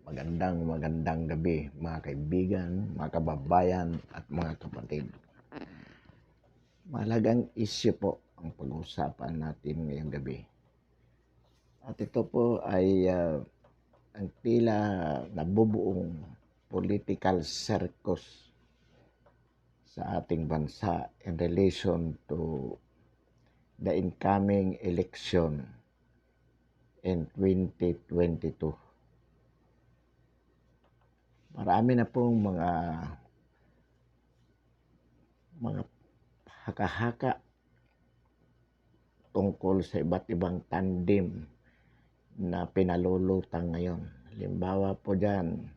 Magandang gabi mga kaibigan, mga kababayan at mga kapatid. Mahalagang isyu po ang pag-uusapan natin ngayong gabi. At ito po ay ang tila nabubuong political circus sa ating bansa in relation to the incoming election in 2022. Marami na pong mga haka-haka tungkol sa iba't ibang tandem na pinalulutang ngayon. Halimbawa po dyan,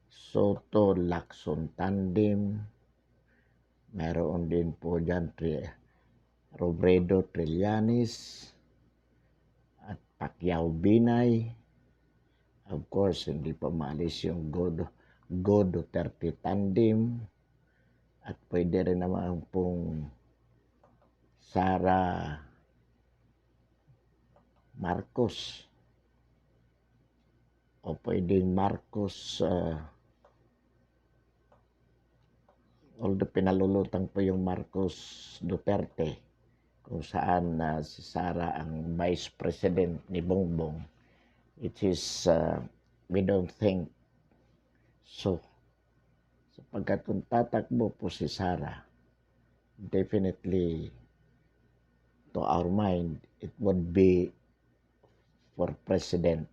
Soto-Lacson tandem, mayroon din po dyan Robredo-Trillanes at Pacquiao-Binay. Of course, hindi pa maalis yung Go-Duterte tandem. At pwede rin naman pong Sara Marcos o pwedeng Marcos, although pinalulutang po yung Marcos Duterte kung saan si Sara ang vice president ni Bongbong, which is we don't think so. Sapagkat kung tatakbo po si Sara, definitely to our mind, it would be for president.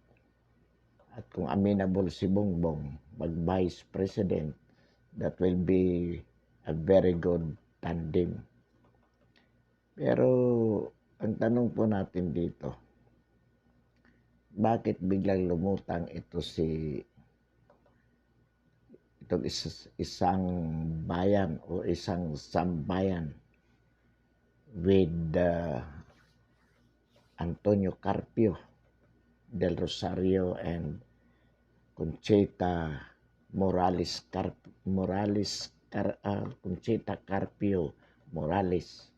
At kung amenable si Bongbong mag-vice president, that will be a very good tandem. Pero ang tanong po natin dito, bakit biglang lumutang itong isang bayan o isang sambayan with Antonio Carpio del Rosario and Conchita Conchita Carpio Morales.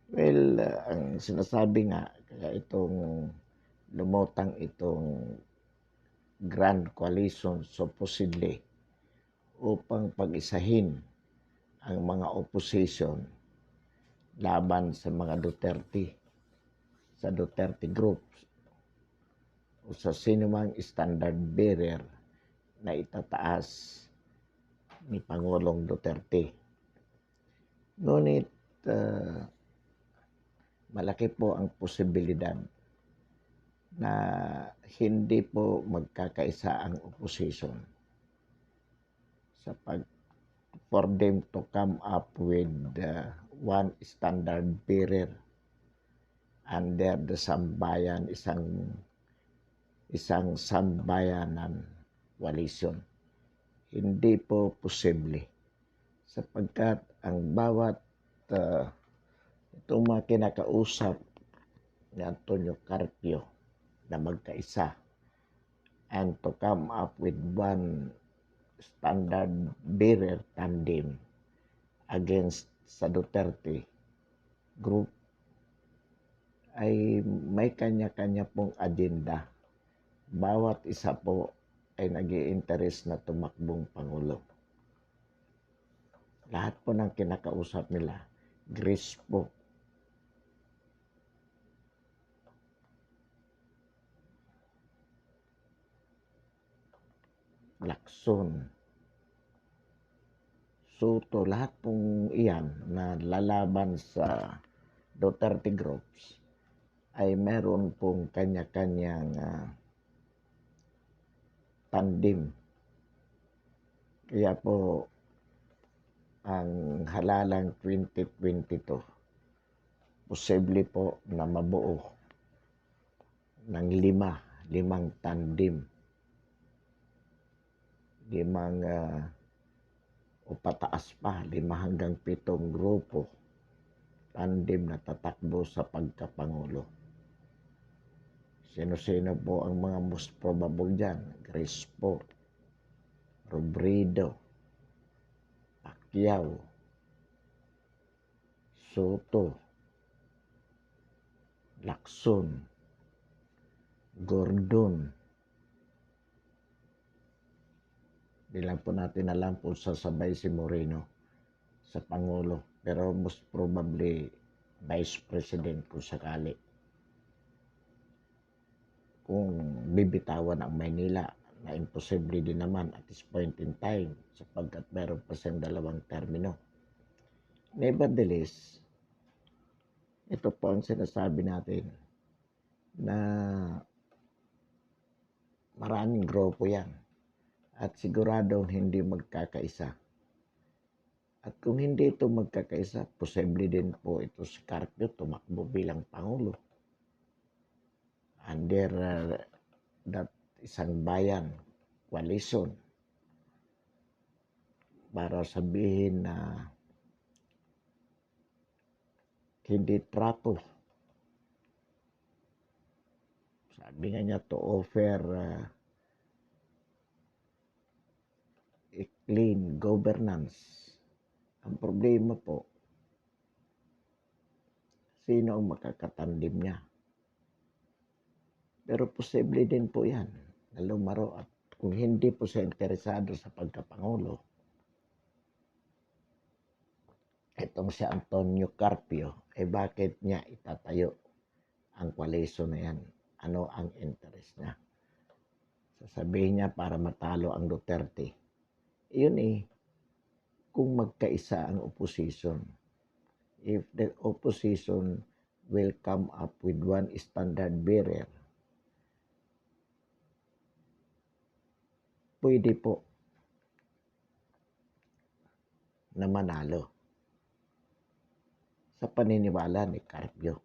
Well, ang sinasabi nga, kaya itong lumutang itong Grand Coalition supposedly upang pag-isahin ang mga opposition laban sa mga Duterte, sa Duterte groups o sa sinumang standard bearer na itataas ni Pangulong Duterte. Ngunit malaki po ang posibilidad na hindi po magkakaisa ang opposition for them to come up with one standard bearer under the sambayan, isang sambayanan coalition. Hindi po posible sapagkat ang bawat itong mga kinakausap ni Antonio Carpio na magkaisa and to come up with one standard bearer tandem against sa Duterte group ay may kanya-kanya pong agenda. Bawat isa po ay nag-i-interest na tumakbong Pangulo. Lahat po ng kinakausap nila, Grace po. Lacson, Soto, lahat pong iyan na lalaban sa Duterte groups ay meron pong kanya-kanyang tandem. Kaya po ang halalang 2022 posible po na mabuo ng limang tandem, o pataas pa, 5 hanggang 7 grupo tandem na tatakbo sa pagkapangulo. Sino-sino po ang mga most probable dyan? Grace po, Robredo, Pacquiao, Soto, Lacson, Gordon, Di lang po natin alam kung sasabay si Moreno sa Pangulo. Pero most probably, Vice President kung sakali. Kung bibitawan ang Maynila, na imposible din naman at this point in time sapagkat meron pa siyang 2 termino. Nevertheless, ito po ang sinasabi natin na maraming grupo yan at siguradong hindi magkakaisa. At kung hindi ito magkakaisa, posible din po ito si Carpio tumakbo bilang Pangulo. Under that isang bayan coalition para sabihin na hindi trato. Sabi nga niya to offer a clean governance. Ang problema po, sino ang makakatandim niya? Pero posible din po yan na lumaro at kung hindi po siya interesado sa pagkapangulo, itong si Antonio Carpio, bakit niya itatayo ang coalition na yan? Ano ang interest niya? Sasabihin niya para matalo ang Duterte. Yun kung magkaisa ang opposition. If the opposition will come up with one standard bearer, pwede po na manalo sa paniniwala ni Carpio.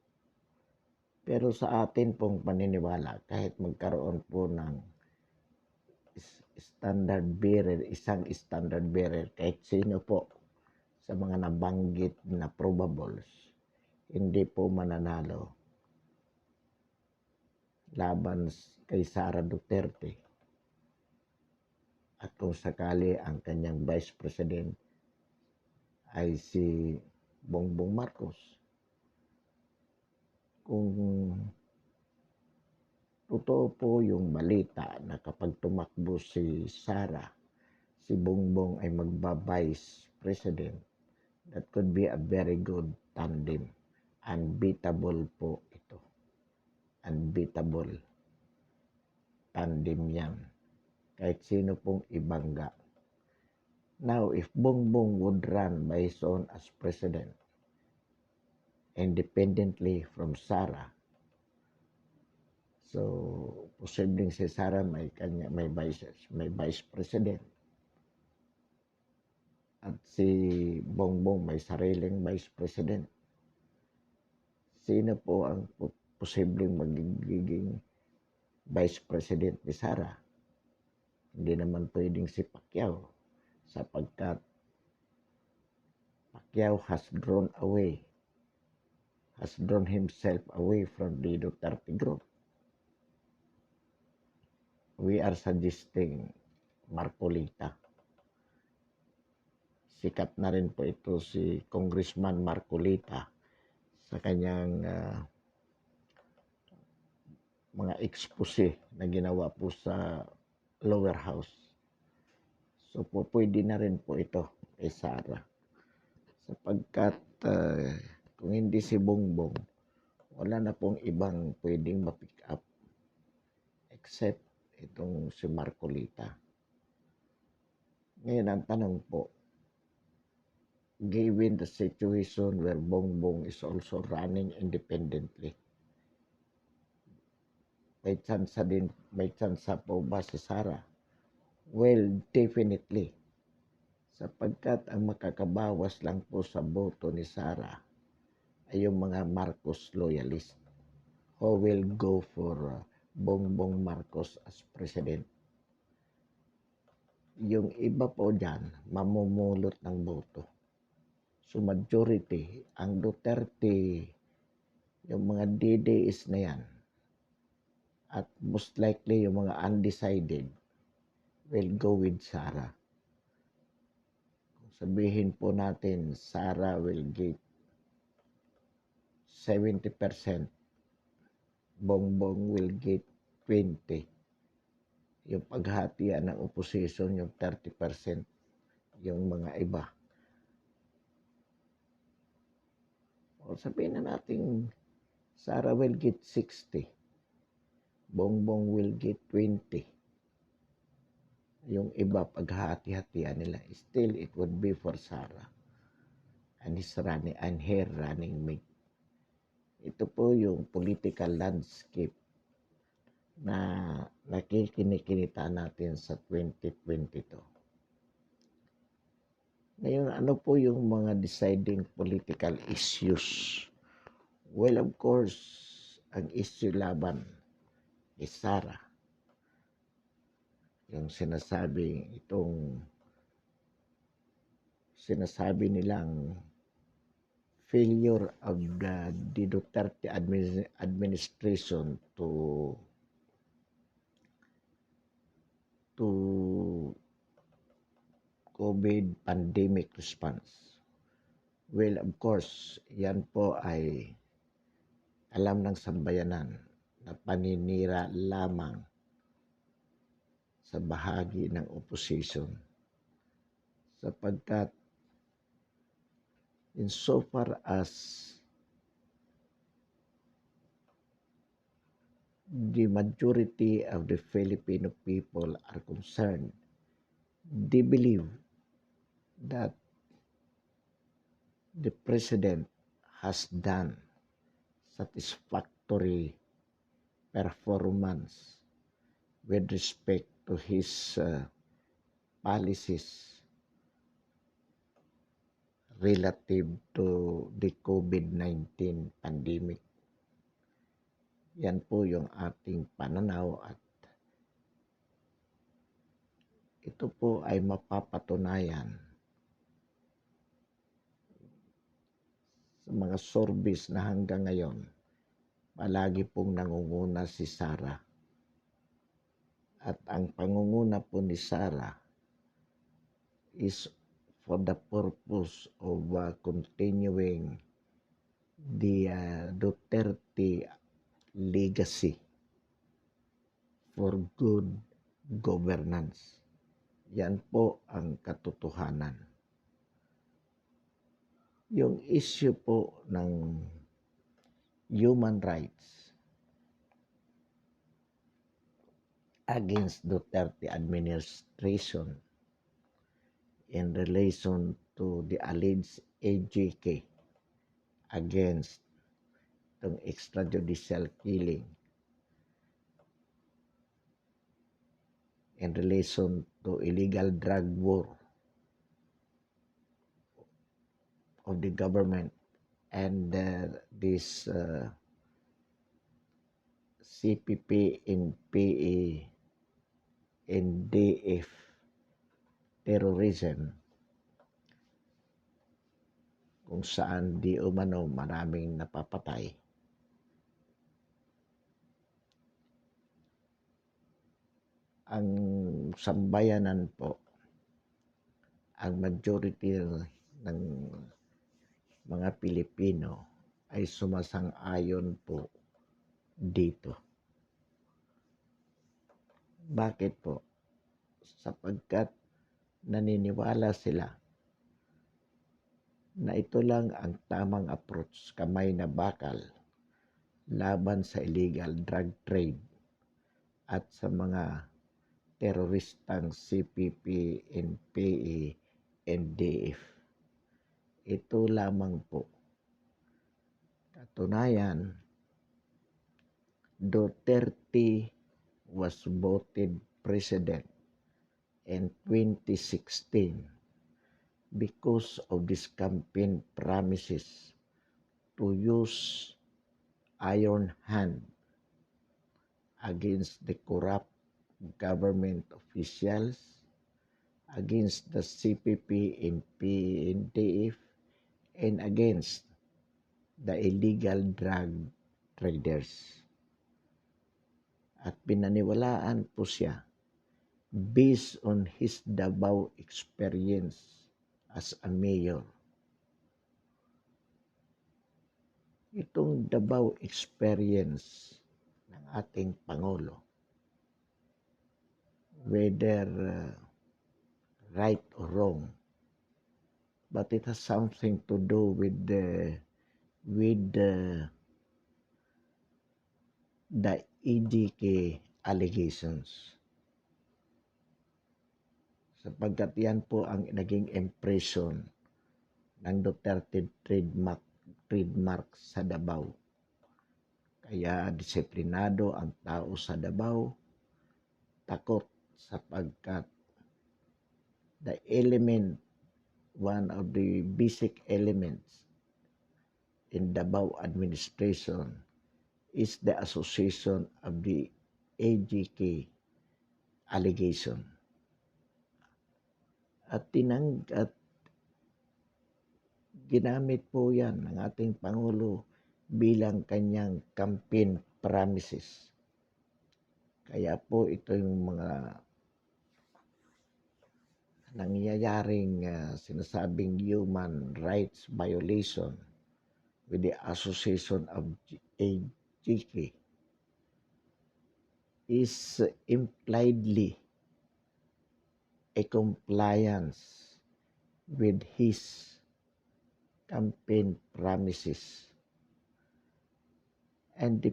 Pero sa atin pong paniniwala, kahit magkaroon po ng standard bearer, isang standard bearer, kahit sino po sa mga nabanggit na probables, hindi po mananalo laban kay Sara Duterte. At kung sakali ang kanyang Vice President ay si Bongbong Marcos, kung totoo po yung balita na kapag tumakbo si Sara, si Bongbong ay magba-Vice President, that could be a very good tandem. Unbeatable po ito. Unbeatable tandem yan. Kahit sino pong ibangga. Now, if Bongbong would run by his own as president, independently from Sara, so posibleng si Sara may vice president at si Bongbong may sariling vice president. Sino po ang posibleng magiging vice president ni Sara? Hindi naman pwedeng si Pacquiao sapagkat Pacquiao has drawn himself away from the Duterte group. We are suggesting Marcolita. Sikat na rin po ito si Congressman Marcolita sa kanyang mga expose na ginawa po sa lower house. So po pwede na rin po ito kay Sara. Sapagkat kung hindi si Bongbong, wala na pong ibang pwedeng ma-pick up except itong si Marcolita. Ngayon ang tanong po, given the situation where Bongbong is also running independently, may tsansa po ba si Sara? Well, definitely. Sapagkat ang makakabawas lang po sa boto ni Sara ay yung mga Marcos loyalist who will go for Bongbong Marcos as president. Yung iba po dyan, mamumulot ng boto. So majority, ang Duterte, yung mga DDS na yan, at most likely yung mga undecided, will go with Sara. Sabihin po natin, Sara will get 70%, Bongbong will get 20%. yung paghatian ng opposition, yung 30%, yung mga iba. O sabihin na natin, Sara will get 60, Bongbong will get 20. Yung iba, paghati-hatian nila, still it would be for Sara and her running mate. Ito po yung political landscape na nakikinikita natin sa 2022. Ngayon, ano po yung mga deciding political issues? Well, of course, ang issue laban is Sara. Yung sinasabi nilang failure of the Duterte administration to COVID pandemic response. Well, of course, yan po ay alam ng sambayanan na paninira lamang sa bahagi ng opposition, sapagkat insofar as the majority of the Filipino people are concerned, they believe that the president has done satisfactory performance with respect to his policies relative to the COVID-19 pandemic. Yan po yung ating pananaw at ito po ay mapapatunayan sa mga surveys na hanggang ngayon palagi pong nangunguna si Sara. At ang pangunguna po ni Sara is for the purpose of continuing the Duterte legacy for good governance. Yan po ang katotohanan. Yung issue po ng human rights against Duterte administration in relation to the alleged AJK against itong extrajudicial killing in relation to illegal drug war of the government and this CPP and PA and DF terrorism, kung saan di umano maraming napapatay. Ang sambayanan po, ang majority ng mga Pilipino ay sumasang-ayon po dito. Bakit po? Sapagkat naniniwala sila na ito lang ang tamang approach, kamay na bakal, laban sa illegal drug trade at sa mga teroristang CPP, NPA, NDF. Ito lamang po. Katunayan, Duterte was voted president in 2016 because of this campaign promises to use iron hand against the corrupt government officials, against the CPP and PNDF, and against the illegal drug traders. At pinaniwalaan po siya based on his Davao experience as a mayor. Itong Davao experience ng ating Pangulo whether right or wrong, but it has something to do with the EDK allegations. Sapagkat yan po ang naging impression ng Duterte trademark sa Davao. Kaya disiplinado ang tao sa Davao, takot sapagkat one of the basic elements in Davao administration is the association of the AGK allegation. At ginamit po yan ng ating Pangulo bilang kanyang campaign promises. Kaya po ito yung mga nangyayaring sinasabing human rights violation with the association of AGK is impliedly a compliance with his campaign promises. And the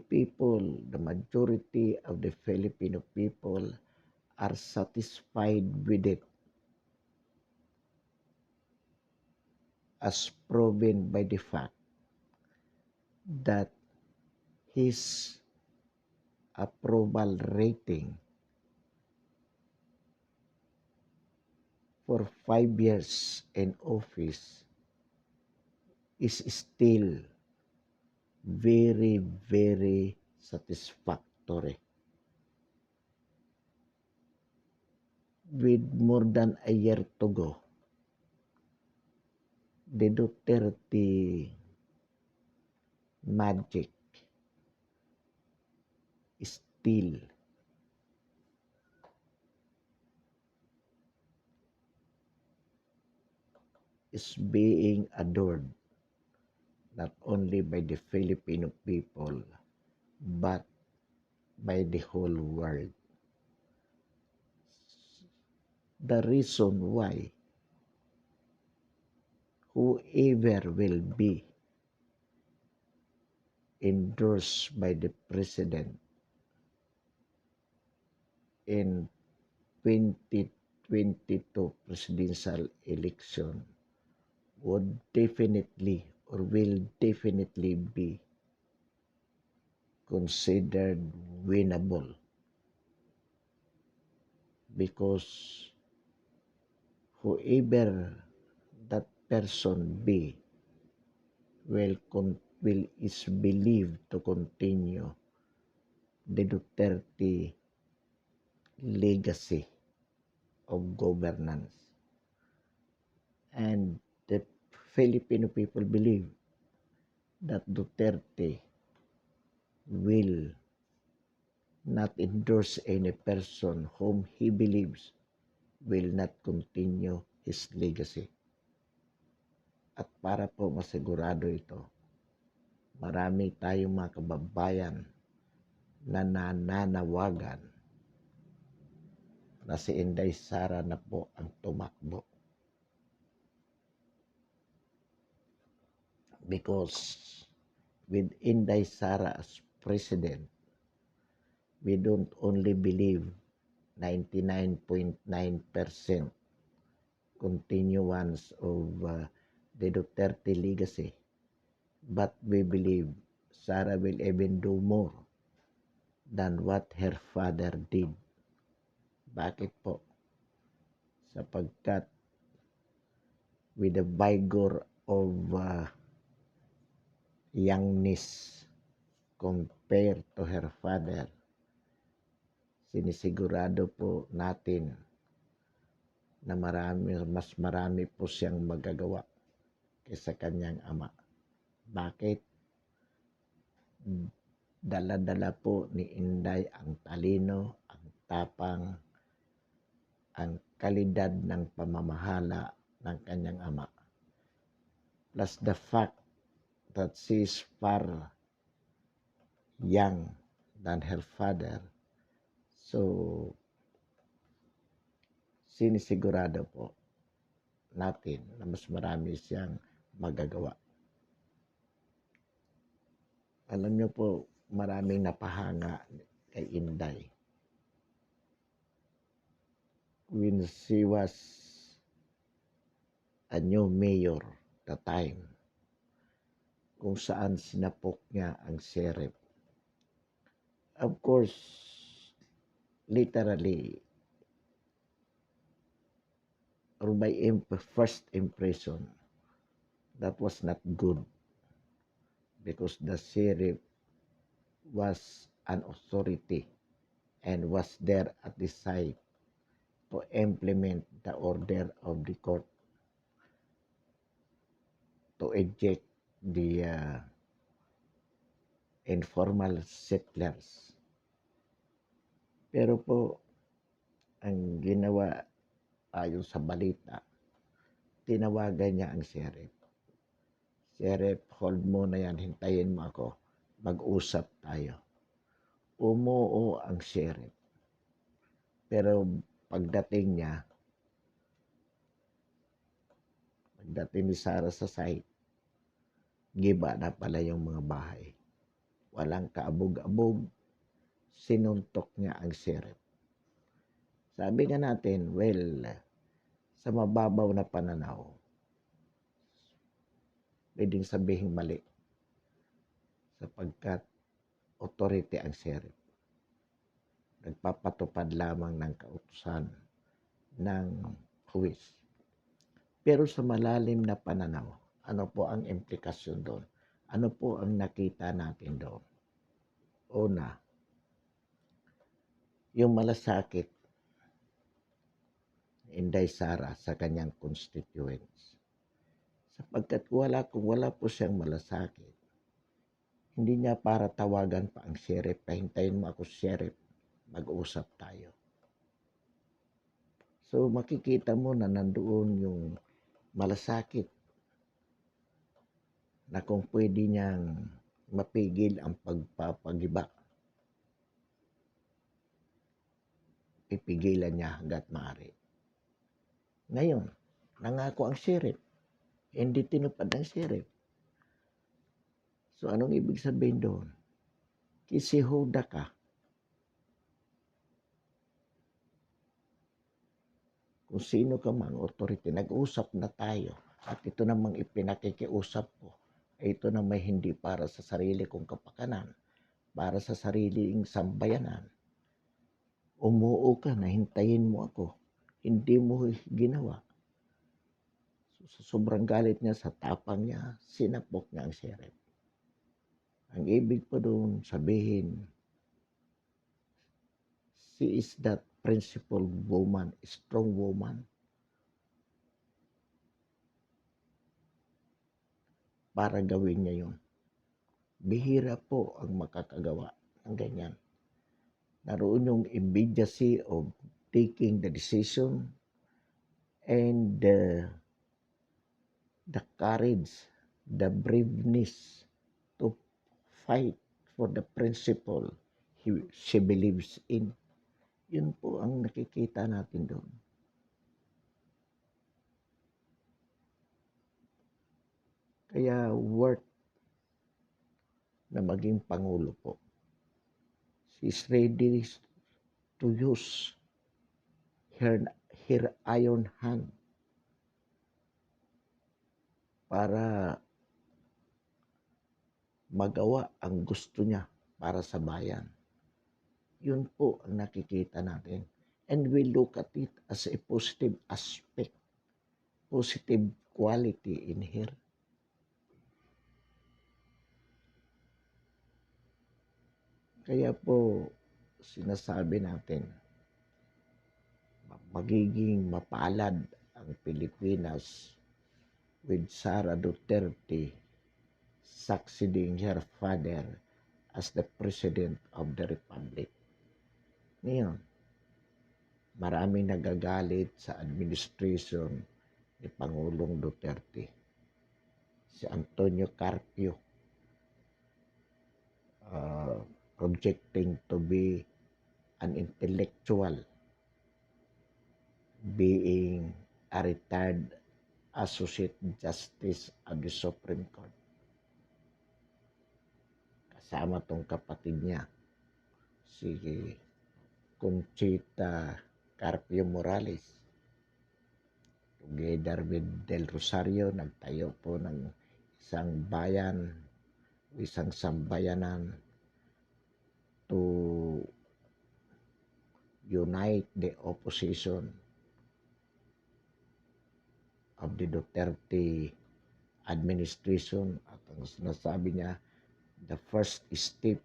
majority of the Filipino people are satisfied with it, as proven by the fact that his approval rating for 5 years in office is still very, very satisfactory. With more than a year to go, the Duterte magic still is being adored not only by the Filipino people but by the whole world. The reason why whoever will be endorsed by the president in 2022 presidential election would definitely or will definitely be considered winnable, because whoever that person be is believed to continue the Duterte legacy of governance. And the Filipino people believe that Duterte will not endorse any person whom he believes will not continue his legacy. At para po masigurado ito, marami tayong mga kababayan na nananawagan na si Inday Sara na po ang tumakbo. Because with Inday Sara as president, we don't only believe 99.9% continuance of the Duterte legacy, but we believe Sara will even do more than what her father did. Bakit po? Sapagkat with the vigor of youngness compared to her father, sinisigurado po natin na mas marami po siyang magagawa kaysa kanyang ama. Bakit? Dala-dala po ni Inday ang talino, ang tapang, ang kalidad ng pamamahala ng kanyang ama. Plus the fact that she is far young than her father. So, sinisigurado po natin na mas marami siyang magagawa. Alam niyo po, maraming napahanga kay Inday. When she was a new mayor the time, kung saan sinapok niya ang sheriff. Of course, literally, or by first impression, that was not good because the sheriff was an authority and was there at the site to implement the order of the court to eject the informal settlers. Pero po, ang ginawa ayon sa balita, tinawagan niya ang sheriff. Sheriff, hold mo na yan, hintayin mo ako, mag-usap tayo. Umuo ang sheriff. Pero pagdating ni Sarah sa site, giba na pala yung mga bahay. Walang kaabog-abog, sinuntok niya ang sheriff. Sabi nga natin, well, sa mababaw na pananaw, pwedeng sabihin mali sapagkat authority ang sheriff. Nagpapatupad lamang ng kautusan ng huwis. Pero sa malalim na pananaw, ano po ang implikasyon doon? Ano po ang nakita natin doon? Una, yung malasakit ni Inday Sara sa kanyang constituents. Sapagkat kung wala po siyang malasakit, hindi niya para tawagan pa ang sheriff, pahintayin mo ako sheriff, mag-usap tayo. So makikita mo na nandoon yung malasakit na kung pwede niyang mapigil ang pagpapagiba, pipigilan niya hanggat maaari. Ngayon, nangako ang sheriff, hindi tinupad ng sheriff. So anong ibig sabihin doon? Kisihuda ka. Kung sino ka man, authority, nag-usap na tayo. At ito namang ipinakikiusap ko. Ito na may hindi para sa sarili kong kapakanan, para sa sariling sambayanan. Umuo ka na, hintayin mo ako. Hindi mo ginawa. So, sa sobrang galit niya, sa tapang niya, sinapok niya ang sheriff. Ang ibig pa doon sabihin, she is that principled woman, strong woman. Para gawin niya yun. Bihira po ang makakagawa ng ganyan. Naroon yung immediacy of taking the decision and the courage, the braveness to fight for the principle she believes in. Yun po ang nakikita natin doon. Kaya worth na maging Pangulo po. She's ready to use her iron hand para magawa ang gusto niya para sa bayan. Yun po ang nakikita natin. And we look at it as a positive aspect, positive quality in her. Kaya po sinasabi natin, magiging mapalad ang Pilipinas with Sara Duterte succeeding her father as the President of the Republic. Ngayon, maraming nagagalit sa administration ni Pangulong Duterte. Si Antonio Carpio, projecting to be an intellectual being a retired Associate Justice of the Supreme Court. Kasama tong kapatid niya, si Conchita Carpio Morales. Together with Del Rosario, nagtayo po ng isang bayan, isang sambayanan to unite the opposition of the Duterte administration. At ang sinasabi niya, the first step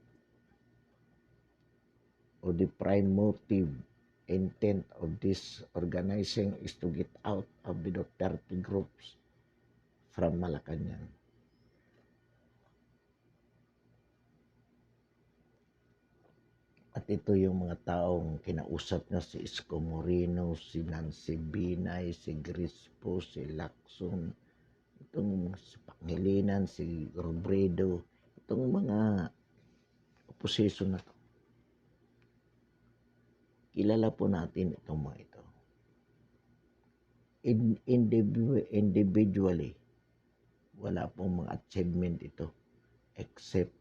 or the prime motive intent of this organizing is to get out of the Duterte groups from Malacanang. At ito yung mga taong kinausap niya, si Isko Moreno, si Nancy Binay, si Grispo, si Lacson, itong si Pangilinan, si Robredo, itong mga opposition na to. Kilala po natin itong mga ito. Individually, wala pong mga achievement ito except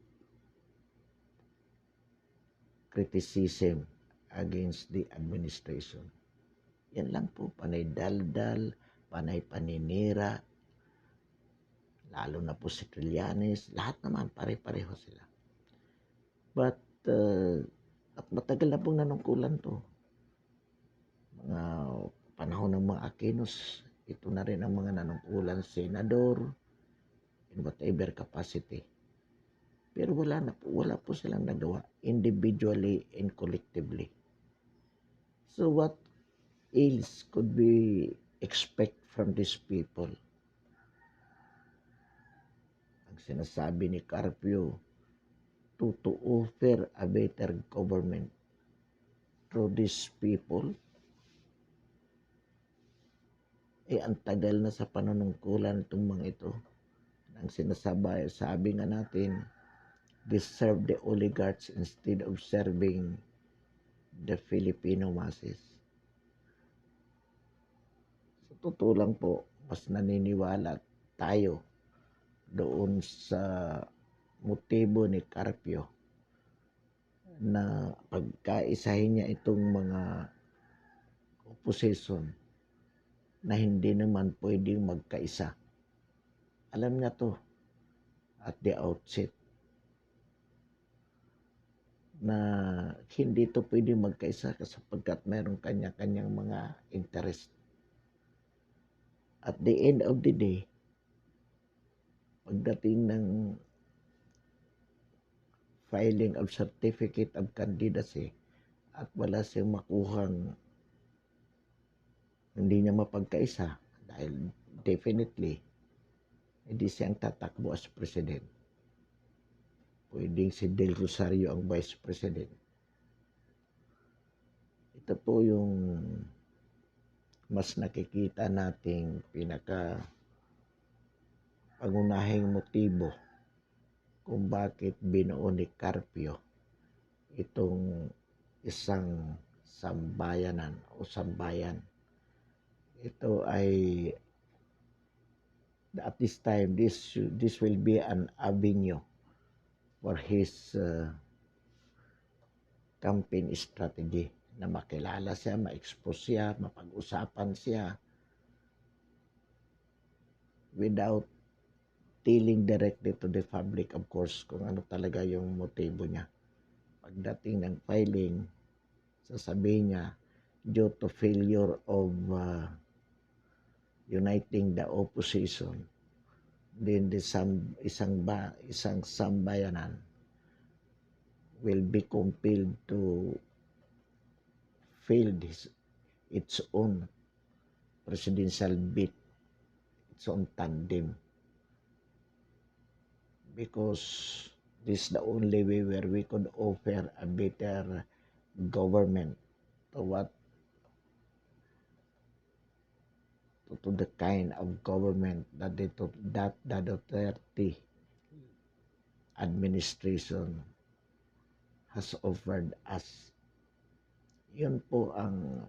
criticism against the administration. Yan lang po, panay daldal, panay paninira, lalo na po si Trillanes, lahat naman pare-pareho sila. But at matagal na pong nanungkulan to. Mga panahon ng mga Aquinos, ito na rin ang mga nanungkulan, senador, in whatever capacity. Pero wala po silang nagawa individually and collectively. So what else could we expect from these people? Ang sinasabi ni Carpio, to offer a better government through these people, ang tagal na sa panunungkulan itong mga ito. Ang sabi nga natin, they serve the oligarchs instead of serving the Filipino masses. Sa totoo lang po, mas naniniwala tayo doon sa motibo ni Carpio na pagkaisahin niya itong mga opposition na hindi naman pwedeng magkaisa. Alam niya to at the outset na hindi to pwedeng magkaisa sapagkat meron kanya-kanyang mga interest. At the end of the day, pagdating ng filing of certificate of candidacy at wala siyang makuhang hindi niya mapagkaisa dahil definitely hindi siyang tatakbo as president. Pwedeng si Del Rosario ang vice president. Ito po yung mas nakikita nating pangunahing motibo kung bakit binuo ni Carpio itong isang sambayanan o sambayan. Ito ay at this time this will be an avenue for his campaign strategy na makilala siya, ma-expose siya, mapag-usapan siya without telling directly to the public, of course, kung ano talaga yung motibo niya. Pagdating ng filing, sasabihin niya, due to failure of uniting the opposition, then isang sambayanan will be compelled to fail its own presidential bid, its own tandem. Because this is the only way where we could offer a better government to the kind of government that the Duterte administration has offered us. Yun po ang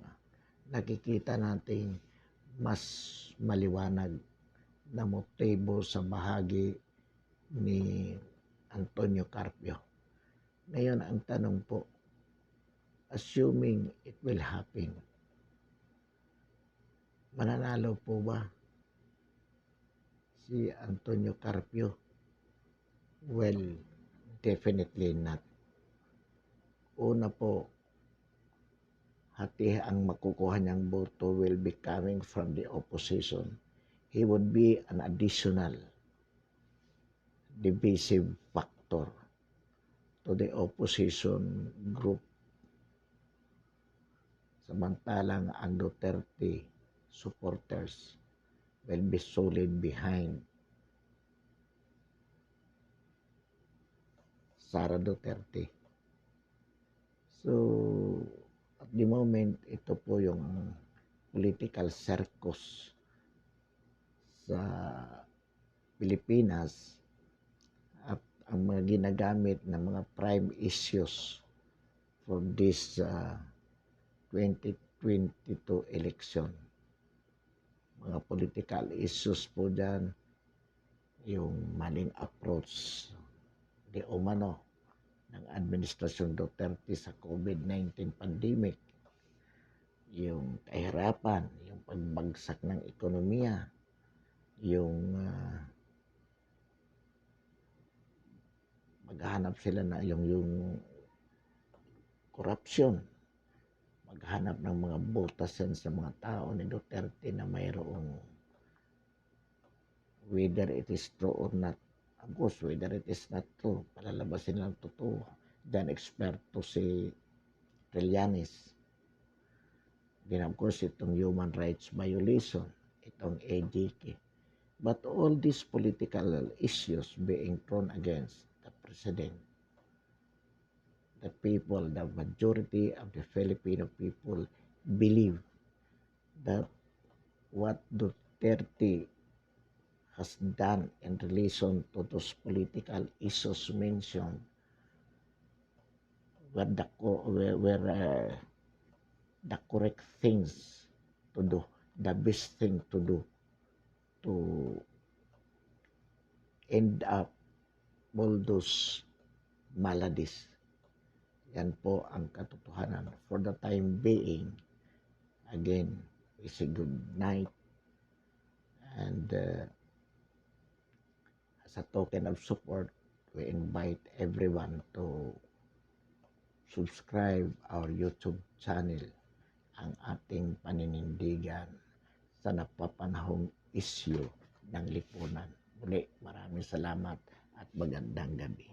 nakikita nating mas maliwanag na motibo sa bahagi ni Antonio Carpio. Ngayon, ang tanong po, assuming it will happen, mananalo po ba si Antonio Carpio? Well, definitely not. Una po, hati ang makukuha niyang boto will be coming from the opposition. He would be an additional divisive factor to the opposition group. Samantalang ang Duterte supporters will be solid behind Sara Duterte. So, at the moment, ito po yung political circus sa Pilipinas at ang mga ginagamit na mga prime issues for this 2022 election. Mga political issues po dyan, yung maling approach di umano ng Administrasyon Duterte sa COVID-19 pandemic, yung kahirapan, yung pagbagsak ng ekonomiya, yung maghanap sila na yung corruption, maghanap ng mga botasan sa mga tao ni Duterte na mayroong, whether it is true or not, of course, whether it is not true, palalabasin lang totoo. Dan eksperto si Trillanes. Then of course, itong human rights violation, itong AJK. But all these political issues being thrown against the president, the people, the majority of the Filipino people believe that what Duterte has done in relation to those political issues mentioned were the correct things to do, the best thing to do to end up all those maladies. Yan po ang katotohanan. For the time being, again, we say good night. And as a token of support, we invite everyone to subscribe our YouTube channel, ang ating paninindigan sa napapanahong issue ng lipunan. Muli, maraming salamat at magandang gabi.